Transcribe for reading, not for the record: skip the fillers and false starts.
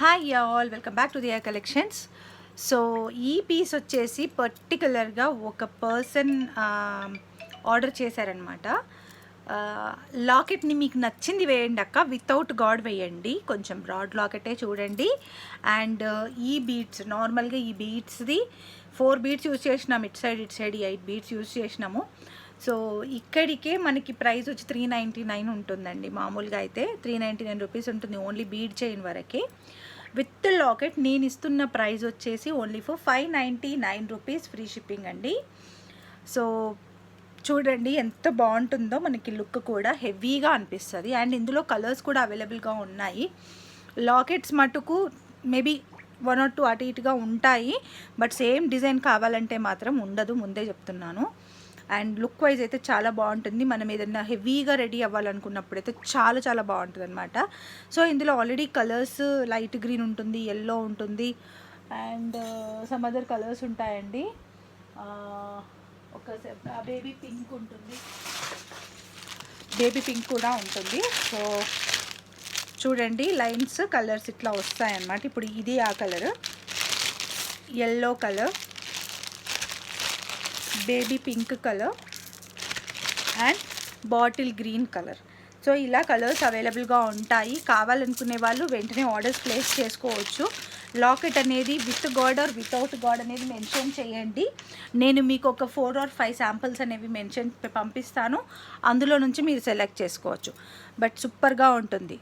Hi all, welcome back to their collections. So ఈ piece వచ్చేసి పర్టికులర్గా ఒక పర్సన్ ఆర్డర్ చేశారనమాట. లాకెట్ని మీకు నచ్చింది వేయండి అక్క, వితౌట్ గాడ్ వేయండి, కొంచెం బ్రాడ్ లాకెటే చూడండి. అండ్ ఈ బీడ్స్ నార్మల్గా ఈ బీడ్స్ది 4 బీడ్స్ యూజ్ చేసినాము, ఇటు సైడ్ 8 బీడ్స్ యూజ్ చేసినాము. సో ఇక్కడికే మనకి ప్రైస్ వచ్చి 399 ఉంటుందండి. మామూలుగా అయితే 399 రూపీస్ ఉంటుంది ఓన్లీ బీడ్ చైన్ వరకే. విత్ లాకెట్ నేను ఇస్తున్న ప్రైస్ వచ్చేసి only for 599 rupees, free shipping అండి. సో చూడండి ఎంత బాగుంటుందో, మనకి లుక్ కూడా హెవీగా అనిపిస్తుంది. అండ్ ఇందులో కలర్స్ కూడా అవైలబుల్గా ఉన్నాయి. లాకెట్స్ మటుకు మేబీ 1 or 2 అటు ఇటుగా ఉంటాయి, బట్ సేమ్ డిజైన్ కావాలంటే మాత్రం ఉండదు, ముందే చెప్తున్నాను. అండ్ లుక్ వైజ్ అయితే చాలా బాగుంటుంది. మనం ఏదైనా హెవీగా రెడీ అవ్వాలనుకున్నప్పుడు అయితే చాలా చాలా బాగుంటుంది అనమాట. సో ఇందులో ఆల్రెడీ కలర్స్ లైట్ గ్రీన్ ఉంటుంది, ఎల్లో ఉంటుంది, అండ్ సమ్ అదర్ కలర్స్ ఉంటాయండి. ఒక బేబీ పింక్ ఉంటుంది, బేబీ పింక్ కూడా ఉంటుంది. సో చూడండి లైన్స్ కలర్స్ ఇట్లా వస్తాయన్నమాట. ఇప్పుడు ఇది ఆ colour, yellow colour, baby pink colour and bottle green colour. So ఇలా కలర్స్ అవైలబుల్గా ఉంటాయి. కావాలనుకునే వాళ్ళు వెంటనే ఆర్డర్స్ ప్లేస్ చేసుకోవచ్చు. లాకెట్ అనేది with god or without god అనేది మెన్షన్ చేయండి. నేను మీకు ఒక 4 or 5 శాంపిల్స్ అనేవి పంపిస్తాను, అందులో నుంచి మీరు సెలెక్ట్ చేసుకోవచ్చు. బట్ సూపర్గా ఉంటుంది.